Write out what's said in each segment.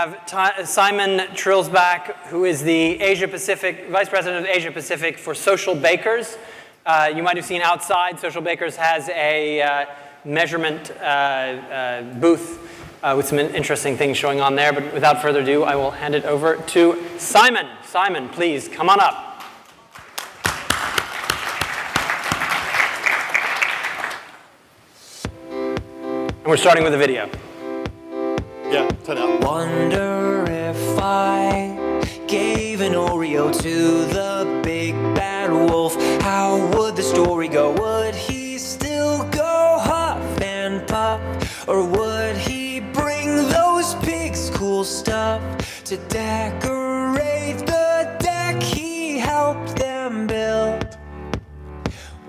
have Simon Trilsbach, who is the Vice President of Asia Pacific for Socialbakers. You might have seen outside, Socialbakers has a measurement booth with some interesting things showing on there. But without further ado, I will hand it over to Simon. Simon, please, come on up. And we're starting with a video. Yeah, turn it up. Wonder if I gave an Oreo to the big bad wolf, how would the story go? Would he still go huff and puff, or would he bring those pigs cool stuff to decorate the deck he helped them build?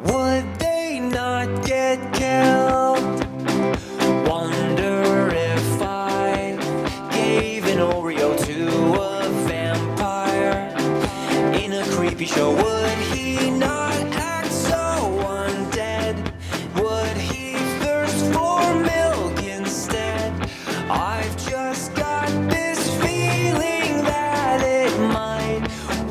Would they not get killed? Wonder if I gave an Oreo to a vampire in a creepy show. Would he not act so undead? Would he thirst for milk instead? I've just got this feeling that it might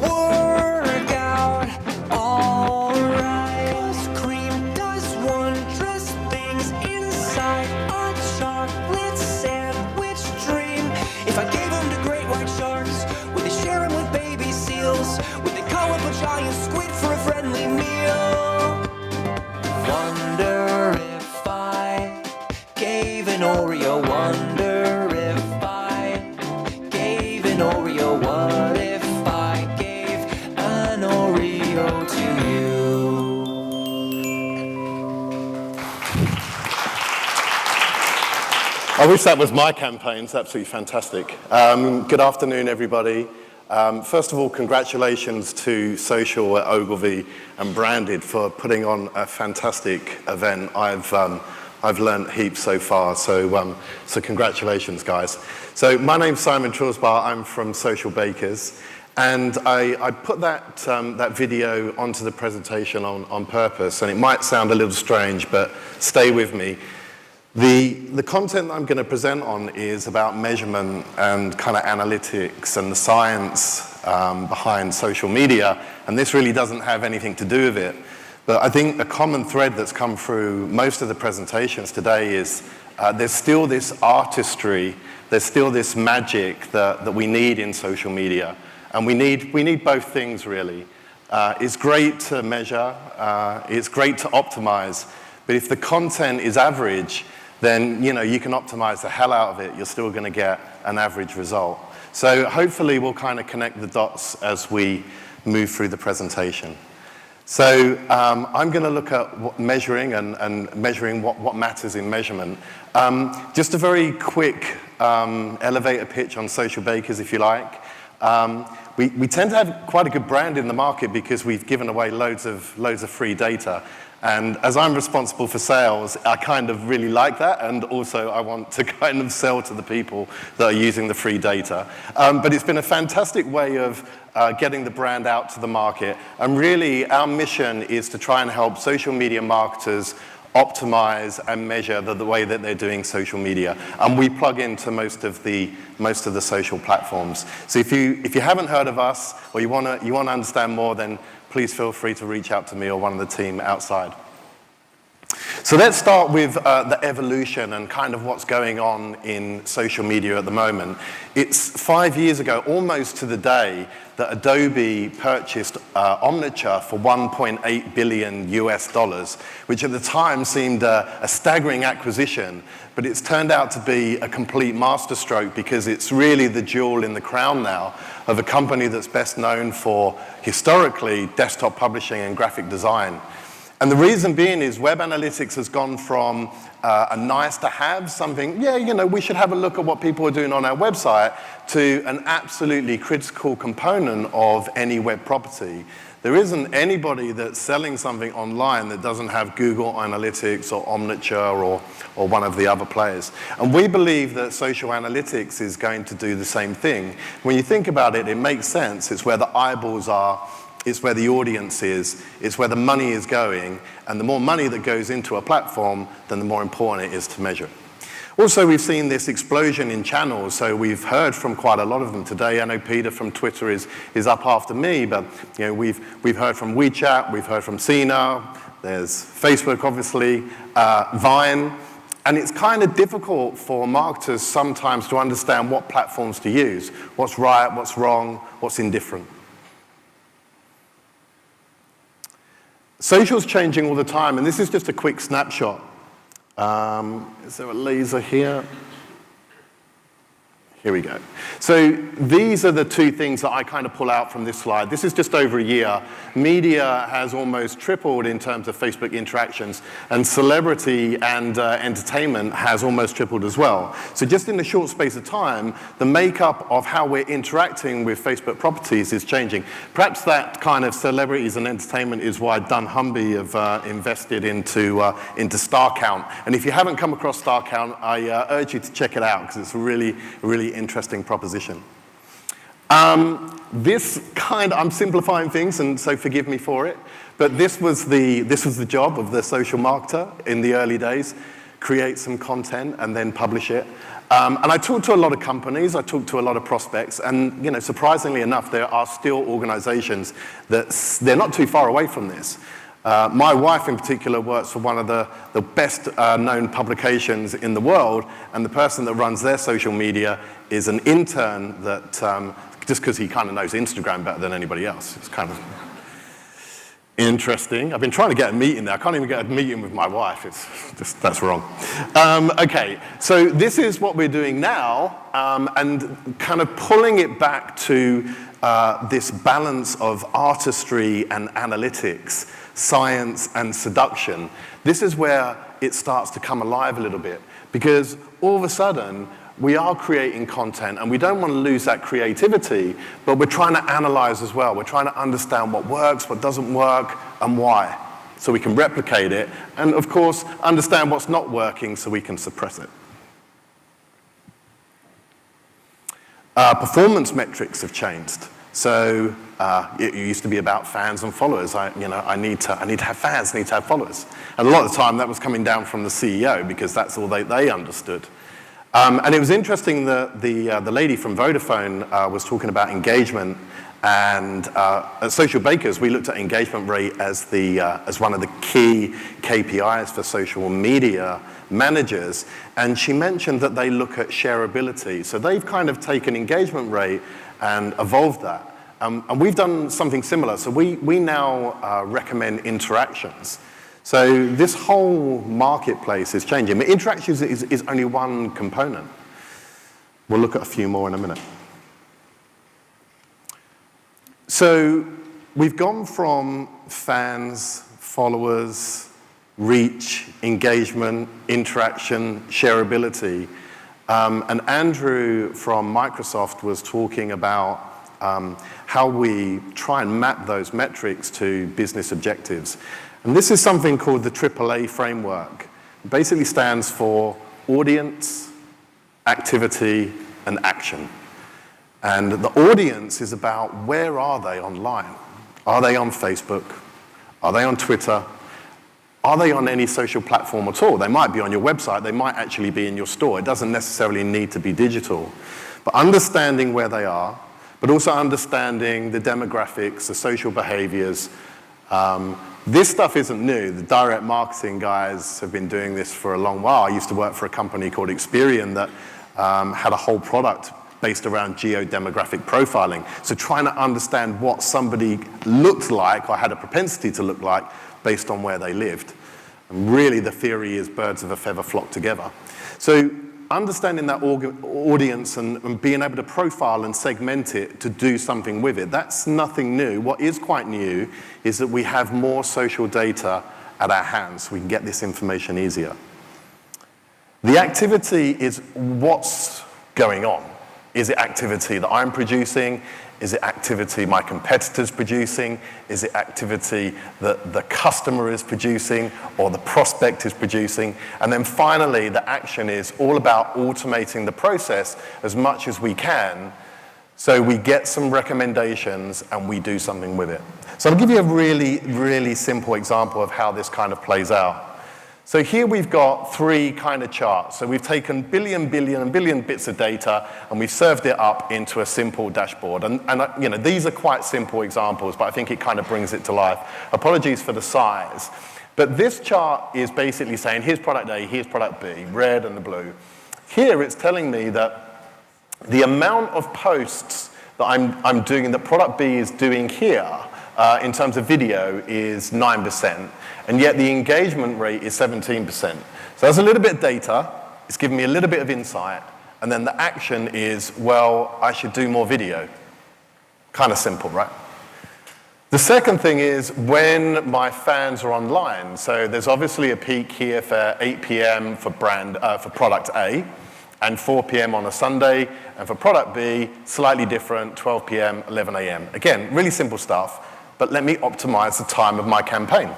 work out alright. 'Cause cream does wondrous things inside a chocolate sandwich dream. If I gave them to great white sharks, would they share them with baby seals? Would they call up a giant squid for a friendly meal? Wonder if I gave an Oreo. Wonder if I gave an Oreo. What if I gave an Oreo to you? I wish that was my campaign. It's absolutely fantastic. Good afternoon, everybody. First of all, congratulations to Social at Ogilvy and Branded for putting on a fantastic event. I've learned heaps so far, so congratulations, guys. So my name's Simon Trilsbach. I'm from Socialbakers, and I put that video onto the presentation on purpose, and it might sound a little strange, but stay with me. The content that I'm going to present on is about measurement and kind of analytics and the science behind social media, and this really doesn't have anything to do with it. But I think a common thread that's come through most of the presentations today is there's still this artistry, there's still this magic that we need in social media, and we need both things really. It's great to measure, it's great to optimize, but if the content is average, then you can optimize the hell out of it, you're still going to get an average result. So hopefully we'll kind of connect the dots as we move through the presentation. So I'm going to look at measuring and measuring what matters in measurement. Just a very quick elevator pitch on Socialbakers, if you like. We tend to have quite a good brand in the market because we've given away loads of free data. And as I'm responsible for sales, I kind of really like that, and also I want to kind of sell to the people that are using the free data. But it's been a fantastic way of getting the brand out to the market. And really, our mission is to try and help social media marketers optimize and measure the way that they're doing social media. And we plug into most of the social platforms. So if you haven't heard of us, or you want to understand more, then please feel free to reach out to me or one of the team outside. So let's start with the evolution and kind of what's going on in social media at the moment. It's 5 years ago, almost to the day, that Adobe purchased Omniture for $1.8 billion US, which at the time seemed a staggering acquisition, but it's turned out to be a complete masterstroke because it's really the jewel in the crown now of a company that's best known for, historically, desktop publishing and graphic design. And the reason being is web analytics has gone from a nice to have, something, we should have a look at what people are doing on our website, to an absolutely critical component of any web property. There isn't anybody that's selling something online that doesn't have Google Analytics or Omniture or one of the other players. And we believe that social analytics is going to do the same thing. When you think about it, it makes sense. It's where the eyeballs are. It's where the audience is, it's where the money is going, and the more money that goes into a platform, then the more important it is to measure. Also, we've seen this explosion in channels, so we've heard from quite a lot of them today. I know Peter from Twitter is up after me, but we've heard from WeChat, we've heard from Sina, there's Facebook, obviously, Vine, and it's kind of difficult for marketers sometimes to understand what platforms to use, what's right, what's wrong, what's indifferent. Social's changing all the time, and this is just a quick snapshot. Is there a laser here? Here we go. So these are the two things that I kind of pull out from this slide. This is just over a year. Media has almost tripled in terms of Facebook interactions, and celebrity and entertainment has almost tripled as well. So just in a short space of time, the makeup of how we're interacting with Facebook properties is changing. Perhaps that kind of celebrities and entertainment is why dunnhumby have invested into StarCount. And if you haven't come across StarCount, I urge you to check it out, because it's a really interesting proposition. I'm simplifying things, and so forgive me for it, but this was the job of the social marketer in the early days: create some content and then publish it. And I talked to a lot of companies, I talked to a lot of prospects, and surprisingly enough, there are still organizations that they're not too far away from this. My wife in particular works for one of the best known publications in the world, and the person that runs their social media is an intern that, just because he kind of knows Instagram better than anybody else. It's kind of interesting. I've been trying to get a meeting there. I can't even get a meeting with my wife. It's just, that's wrong. Okay, so this is what we're doing now, and kind of pulling it back to this balance of artistry and analytics, science and seduction. This is where it starts to come alive a little bit, because all of a sudden we are creating content and we don't want to lose that creativity, but we're trying to analyze as well. We're trying to understand what works, what doesn't work, and why, so we can replicate it, and of course understand what's not working so we can suppress it. Performance metrics have changed. So it used to be about fans and followers. I need to have fans, need to have followers. And a lot of the time that was coming down from the CEO, because that's all they understood. And it was interesting that the lady from Vodafone was talking about engagement, and at Socialbakers we looked at engagement rate as one of the key KPIs for social media managers, and she mentioned that they look at shareability. So they've kind of taken engagement rate and evolved that. And we've done something similar. So we now recommend interactions. So this whole marketplace is changing. But interactions is only one component. We'll look at a few more in a minute. So we've gone from fans, followers, reach, engagement, interaction, shareability. And Andrew from Microsoft was talking about how we try and map those metrics to business objectives. And this is something called the AAA framework. It basically stands for audience, activity, and action. And the audience is about where are they online? Are they on Facebook? Are they on Twitter? Are they on any social platform at all? They might be on your website, they might actually be in your store. It doesn't necessarily need to be digital. But understanding where they are, but also understanding the demographics, the social behaviors. This stuff isn't new. The direct marketing guys have been doing this for a long while. I used to work for a company called Experian that had a whole product based around geo-demographic profiling. So trying to understand what somebody looked like or had a propensity to look like based on where they lived. And really the theory is birds of a feather flock together. So understanding that audience and being able to profile and segment it to do something with it, that's nothing new. What is quite new is that we have more social data at our hands, so we can get this information easier. The activity is what's going on. Is it activity that I'm producing? Is it activity my competitor's producing? Is it activity that the customer is producing or the prospect is producing? And then finally, the action is all about automating the process as much as we can so we get some recommendations and we do something with it. So I'll give you a really, really simple example of how this kind of plays out. So here we've got three kind of charts. So we've taken billion bits of data and we've served it up into a simple dashboard. And you know, these are quite simple examples, but I think it kind of brings it to life. Apologies for the size. But this chart is basically saying, here's product A, here's product B, red and the blue. Here it's telling me that the amount of posts that I'm doing, that product B is doing here, in terms of video is 9%, and yet the engagement rate is 17%. So that's a little bit of data, it's giving me a little bit of insight, and then the action is, well, I should do more video. Kind of simple, right? The second thing is when my fans are online. So there's obviously a peak here for 8 p.m. for product A, and 4 p.m. on a Sunday, and for product B, slightly different, 12 p.m., 11 a.m. Again, really simple stuff, but let me optimize the time of my campaign.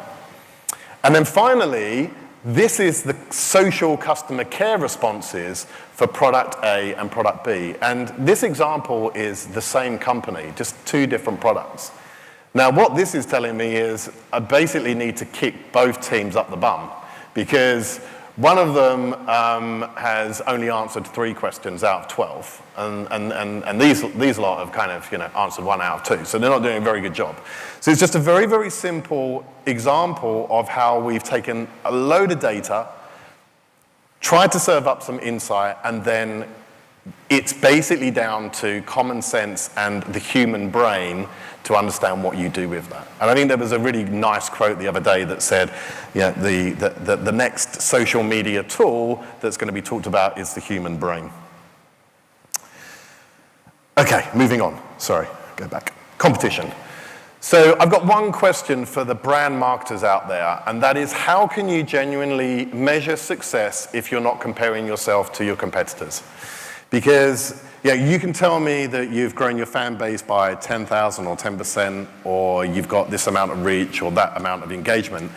And then finally, this is the social customer care responses for product A and product B. And this example is the same company, just two different products. Now, what this is telling me is I basically need to kick both teams up the bum, because one of them has only answered 3 questions out of 12, and these lot have kind of, you know, answered 1 out of 2, so they're not doing a very good job. So it's just a very, very simple example of how we've taken a load of data, tried to serve up some insight, and then it's basically down to common sense and the human brain to understand what you do with that. And I think there was a really nice quote the other day that said, yeah, the next social media tool that's going to be talked about is the human brain. Okay, moving on. Sorry, go back. Competition. So I've got one question for the brand marketers out there, and that is, how can you genuinely measure success if you're not comparing yourself to your competitors? Because yeah, you can tell me that you've grown your fan base by 10,000 or 10%, or you've got this amount of reach or that amount of engagement.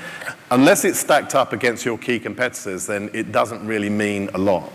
Unless it's stacked up against your key competitors, then it doesn't really mean a lot.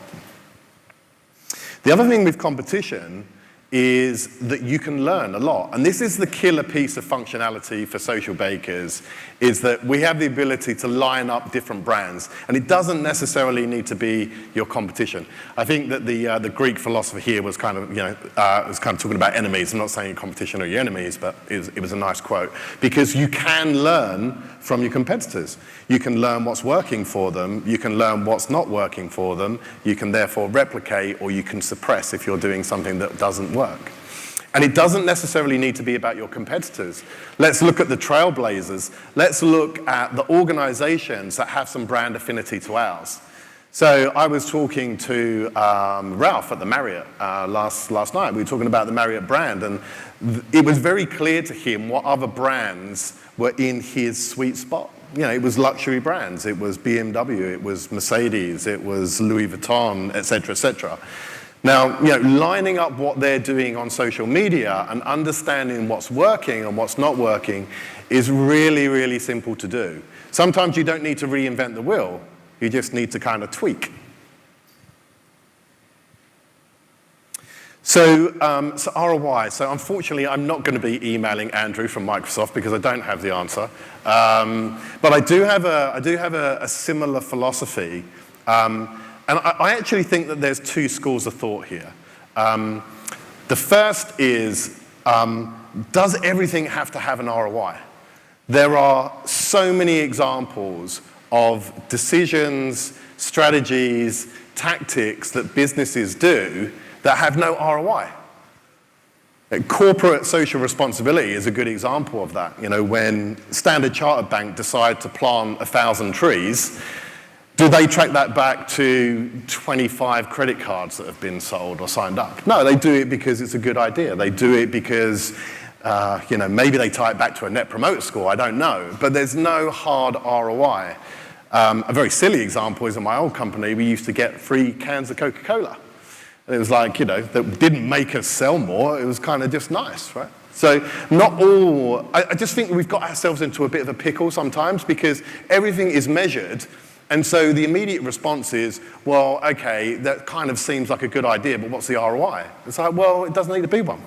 The other thing with competition is that you can learn a lot. And this is the killer piece of functionality for Socialbakers, is that we have the ability to line up different brands. And it doesn't necessarily need to be your competition. I think that the Greek philosopher here was kind of, talking about enemies. I'm not saying your competition are your enemies, but it was a nice quote. Because you can learn from your competitors. You can learn what's working for them. You can learn what's not working for them. You can therefore replicate, or you can suppress if you're doing something that doesn't work. And it doesn't necessarily need to be about your competitors. Let's look at the trailblazers. Let's look at the organizations that have some brand affinity to ours. So I was talking to Ralph at the Marriott last night. We were talking about the Marriott brand, and it was very clear to him what other brands were in his sweet spot. You know, it was luxury brands. It was BMW, it was Mercedes, it was Louis Vuitton, et cetera, et cetera. Now, you know, lining up what they're doing on social media and understanding what's working and what's not working is really, really simple to do. Sometimes you don't need to reinvent the wheel. You just need to kind of tweak. So ROI. So unfortunately, I'm not going to be emailing Andrew from Microsoft because I don't have the answer. But I do have a similar philosophy. And I actually think that there's 2 schools of thought here. The first is, does everything have to have an ROI? There are so many examples of decisions, strategies, tactics that businesses do that have no ROI. Corporate social responsibility is a good example of that. You know, when Standard Chartered Bank decide to plant 1,000 trees, do they track that back to 25 credit cards that have been sold or signed up? No, they do it because it's a good idea. They do it because, maybe they tie it back to a net promoter score, I don't know. But there's no hard ROI. A very silly example is in my old company, we used to get free cans of Coca-Cola. It was like, that didn't make us sell more. It was kind of just nice, right? So not all, I just think we've got ourselves into a bit of a pickle sometimes because everything is measured. And so the immediate response is, well, okay, that kind of seems like a good idea, but what's the ROI? It's like, well, it doesn't need to be one.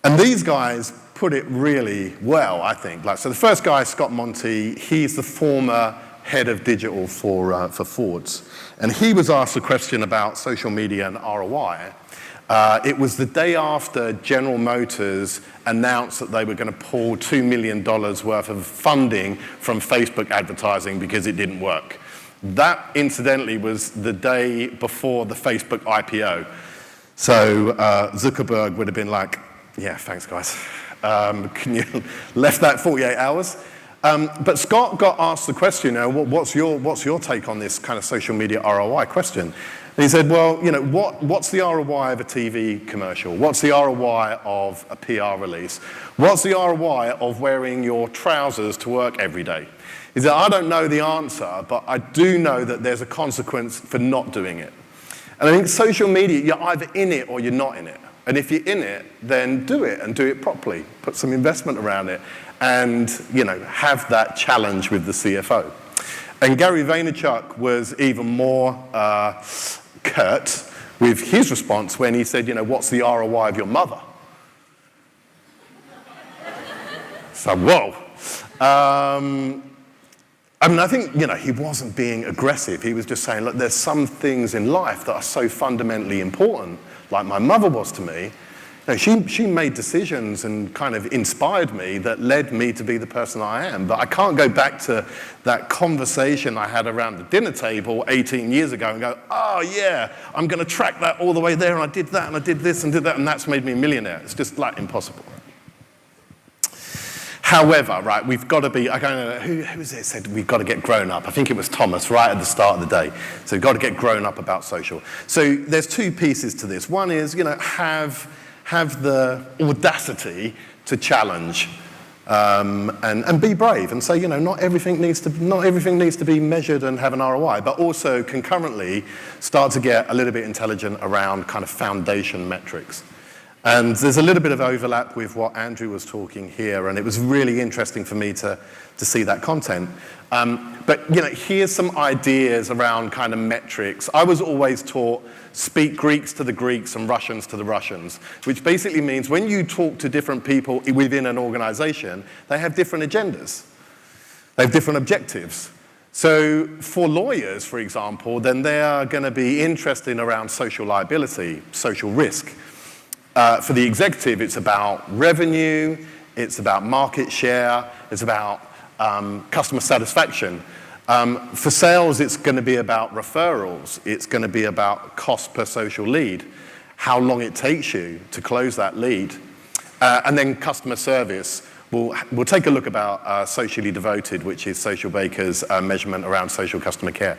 And these guys put it really well, I think. So the first guy, Scott Monty, he's the former head of digital for Ford's. And he was asked a question about social media and ROI. It was the day after General Motors announced that they were going to pull $2 million worth of funding from Facebook advertising because it didn't work. That, incidentally, was the day before the Facebook IPO. So Zuckerberg would have been like, yeah, thanks, guys. Can you left that 48 hours? But Scott got asked the question, what's your take on this kind of social media ROI question? And he said, well, what's the ROI of a TV commercial? What's the ROI of a PR release? What's the ROI of wearing your trousers to work every day? He said, I don't know the answer, but I do know that there's a consequence for not doing it. And I think social media, you're either in it or you're not in it. And if you're in it, then do it and do it properly. Put some investment around it and, have that challenge with the CFO. And Gary Vaynerchuk was even more curt with his response when he said, what's the ROI of your mother? So, whoa. I think, he wasn't being aggressive. He was just saying, look, there's some things in life that are so fundamentally important, like my mother was to me. She made decisions and kind of inspired me that led me to be the person I am. But I can't go back to that conversation I had around the dinner table 18 years ago and go, oh, yeah, I'm going to track that all the way there, and I did that, and I did this, and did that, and that's made me a millionaire. It's just, impossible. However, right, we've got to be, I don't know, who was it said we've got to get grown up? I think it was Thomas right at the start of the day. So we've got to get grown up about social. So there's two pieces to this. One is, have the audacity to challenge and be brave and say, not everything needs to be measured and have an ROI, but also concurrently start to get a little bit intelligent around kind of foundation metrics. And there's a little bit of overlap with what Andrew was talking here, and it was really interesting for me to see that content. But here's some ideas around kind of metrics. I was always taught speak Greeks to the Greeks and Russians to the Russians, which basically means when you talk to different people within an organization, they have different agendas. They have different objectives. So for lawyers, for example, then they are going to be interested around social liability, social risk. For the executive, it's about revenue, it's about market share, it's about customer satisfaction. For sales, it's going to be about referrals. It's going to be about cost per social lead, how long it takes you to close that lead. And then customer service. We'll take a look about Socially Devoted, which is Socialbakers' measurement around social customer care.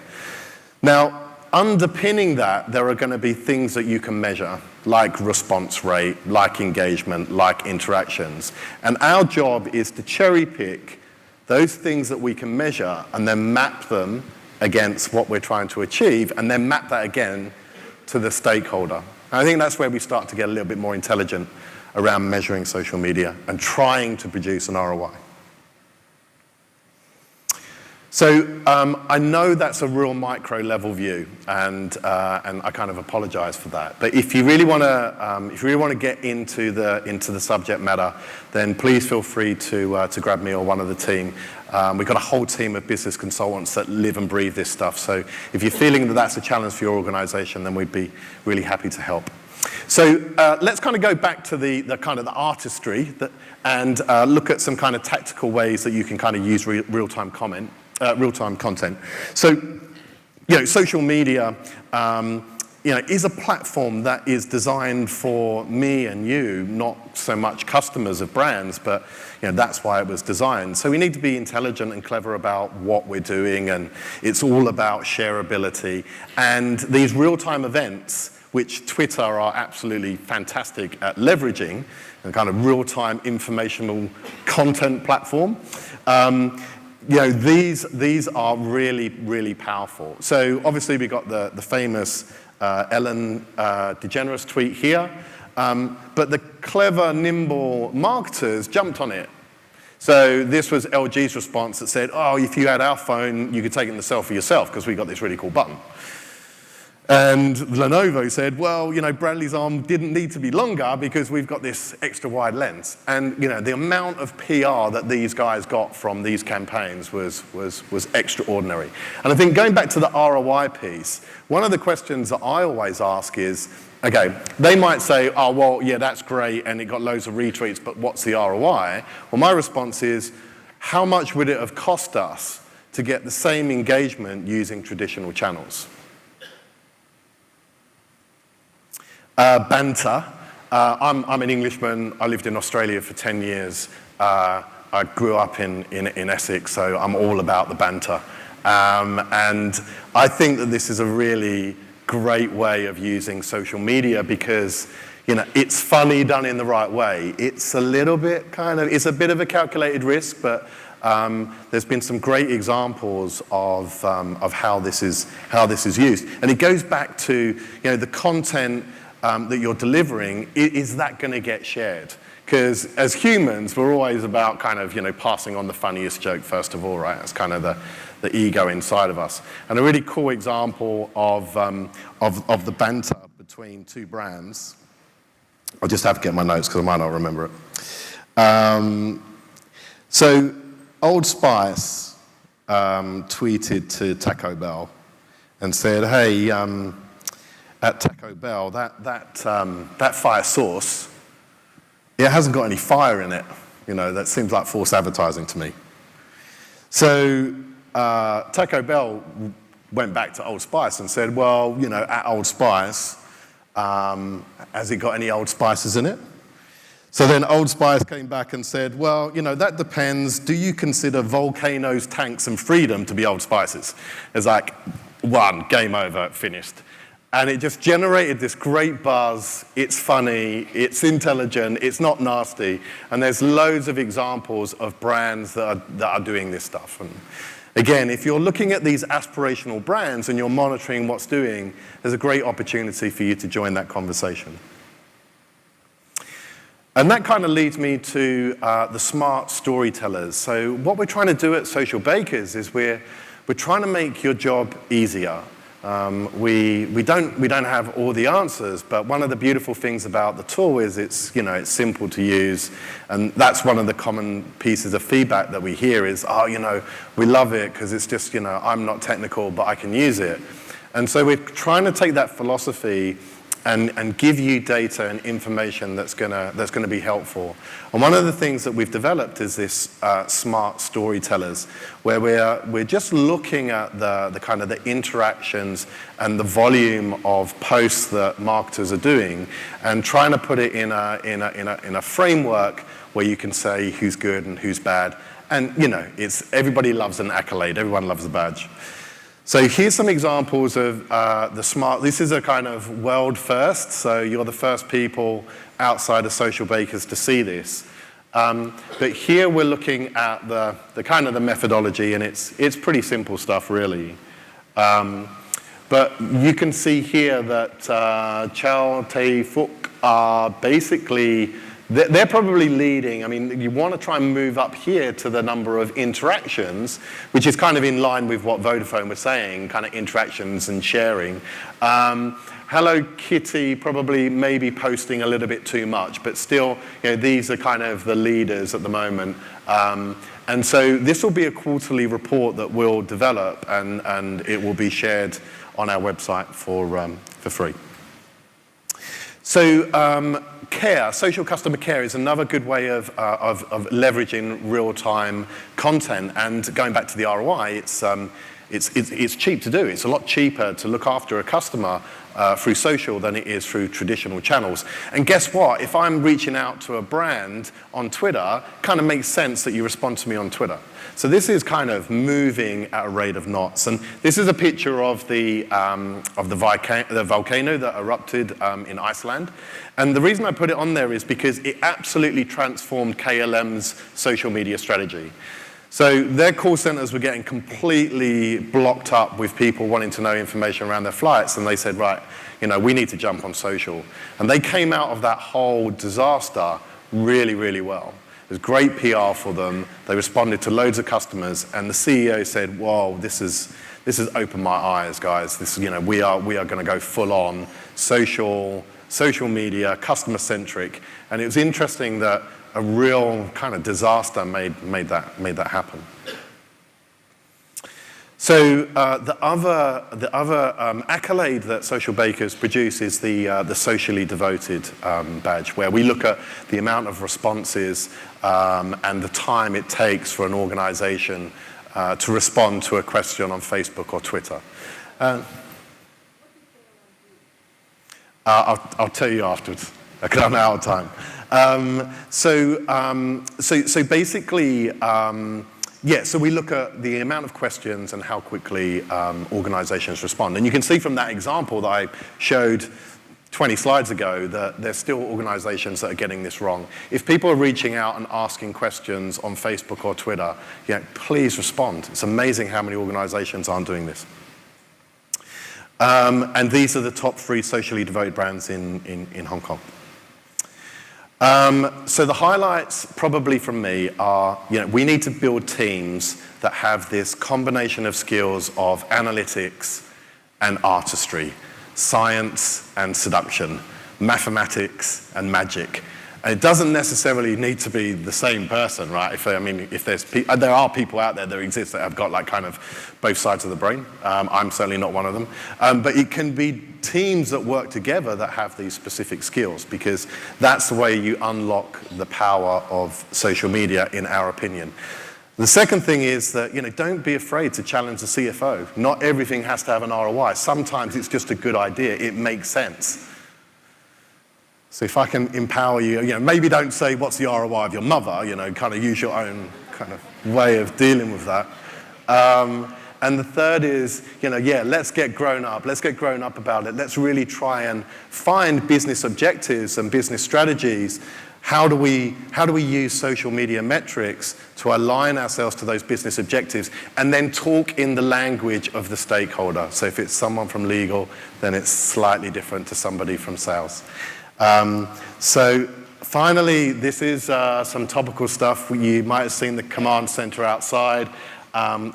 Now, underpinning that, there are going to be things that you can measure, like response rate, like engagement, like interactions. And our job is to cherry pick those things that we can measure and then map them against what we're trying to achieve, and then map that again to the stakeholder. And I think that's where we start to get a little bit more intelligent around measuring social media and trying to produce an ROI. So I know that's a real micro level view, and I kind of apologize for that. But if you really want to get into the subject matter, then please feel free to grab me or one of the team. We've got a whole team of business consultants that live and breathe this stuff. So if you're feeling that that's a challenge for your organization, then we'd be really happy to help. So let's kind of go back to the kind of the artistry and look at some kind of tactical ways that you can kind of use real-time content. So, social media, is a platform that is designed for me and you, not so much customers of brands, but that's why it was designed. So we need to be intelligent and clever about what we're doing, and it's all about shareability. And these real-time events, which Twitter are absolutely fantastic at leveraging, a kind of real-time informational content platform. These are really, really powerful. So obviously we got the famous Ellen DeGeneres tweet here, but the clever, nimble marketers jumped on it. So this was LG's response that said, oh, if you had our phone, you could take it in the selfie yourself because we got this really cool button. And Lenovo said, well, Bradley's arm didn't need to be longer because we've got this extra wide lens. And, the amount of PR that these guys got from these campaigns was extraordinary. And I think going back to the ROI piece, one of the questions that I always ask is, okay, they might say, oh, well, yeah, that's great, and it got loads of retweets, but what's the ROI? Well, my response is, how much would it have cost us to get the same engagement using traditional channels? Banter. I'm an Englishman. I lived in Australia for 10 years. I grew up in Essex, so I'm all about the banter. And I think that this is a really great way of using social media because, it's funny done in the right way. It's a little bit it's a bit of a calculated risk, but there's been some great examples of how this is used. And it goes back to, the content that you're delivering, is that going to get shared? Because as humans, we're always about passing on the funniest joke first of all, right? That's kind of the ego inside of us. And a really cool example of the banter between two brands, I'll just have to get my notes because I might not remember it. So Old Spice tweeted to Taco Bell and said, hey, at Taco Bell, that fire sauce, it hasn't got any fire in it. That seems like false advertising to me. So Taco Bell went back to Old Spice and said, well, at Old Spice, has it got any Old Spices in it? So then Old Spice came back and said, well, that depends. Do you consider volcanoes, tanks, and freedom to be Old Spices? It's like, one, game over, finished. And it just generated this great buzz. It's funny, it's intelligent, it's not nasty. And there's loads of examples of brands that are doing this stuff. And again, if you're looking at these aspirational brands and you're monitoring what's doing, there's a great opportunity for you to join that conversation. And that kind of leads me to the smart storytellers. So what we're trying to do at Socialbakers is we're trying to make your job easier. We don't have all the answers, but one of the beautiful things about the tool is it's simple to use, and that's one of the common pieces of feedback that we hear is, we love it because it's just, I'm not technical, but I can use it. And so we're trying to take that philosophy and give you data and information that's gonna be helpful. And one of the things that we've developed is this smart storytellers, where we're just looking at the kind of the interactions and the volume of posts that marketers are doing, and trying to put it in a framework where you can say who's good and who's bad. And it's everybody loves an accolade, everyone loves a badge. So here's some examples of the smart. This is a kind of world first, so you're the first people outside of Socialbakers to see this. But here we're looking at the kind of the methodology, and it's pretty simple stuff, really. But you can see here that Chow Tai Fook are basically, they're probably leading. I mean, you want to try and move up here to the number of interactions, which is kind of in line with what Vodafone was saying, kind of interactions and sharing. Hello Kitty probably maybe posting a little bit too much, but still, these are kind of the leaders at the moment. And so this will be a quarterly report that we'll develop, and it will be shared on our website for free. So care, social customer care, is another good way of leveraging real-time content. And going back to the ROI, it's cheap to do. It's a lot cheaper to look after a customer through social than it is through traditional channels. And guess what? If I'm reaching out to a brand on Twitter, it kind of makes sense that you respond to me on Twitter. So this is kind of moving at a rate of knots. And this is a picture of the volcano that erupted in Iceland. And the reason I put it on there is because it absolutely transformed KLM's social media strategy. So their call centers were getting completely blocked up with people wanting to know information around their flights, and they said, right, we need to jump on social. And they came out of that whole disaster really, really well. It was great PR for them. They responded to loads of customers, and the CEO said, whoa, this is this has opened my eyes, guys. This, we are going to go full on social media, customer centric, and it was interesting that a real kind of disaster made that happen. So the other accolade that Socialbakers produce is the socially devoted badge, where we look at the amount of responses and the time it takes for an organization to respond to a question on Facebook or Twitter. I'll tell you afterwards, because I'm out of time. So basically, so we look at the amount of questions and how quickly organizations respond. And you can see from that example that I showed 20 slides ago that there's still organizations that are getting this wrong. If people are reaching out and asking questions on Facebook or Twitter, please respond. It's amazing how many organizations aren't doing this. And these are the top 3 socially devoted brands in Hong Kong. So the highlights probably from me are, we need to build teams that have this combination of skills of analytics and artistry, science and seduction, mathematics and magic. And it doesn't necessarily need to be the same person, right? There are people out there that exist that have got like kind of both sides of the brain. I'm certainly not one of them. But it can be teams that work together that have these specific skills, because that's the way you unlock the power of social media, in our opinion. The second thing is that, don't be afraid to challenge the CFO. Not everything has to have an ROI. Sometimes it's just a good idea. It makes sense. So if I can empower you, maybe don't say what's the ROI of your mother, kind of use your own kind of way of dealing with that. And the third is, let's get grown up. Let's get grown up about it. Let's really try and find business objectives and business strategies. How do we use social media metrics to align ourselves to those business objectives, and then talk in the language of the stakeholder? So if it's someone from legal, then it's slightly different to somebody from sales. So finally, this is some topical stuff. You might have seen the command center outside.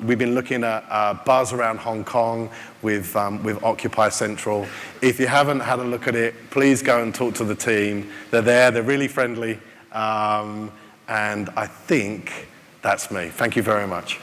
We've been looking at buzz around Hong Kong with Occupy Central. If you haven't had a look at it, please go and talk to the team. They're there, they're really friendly. And I think that's me. Thank you very much.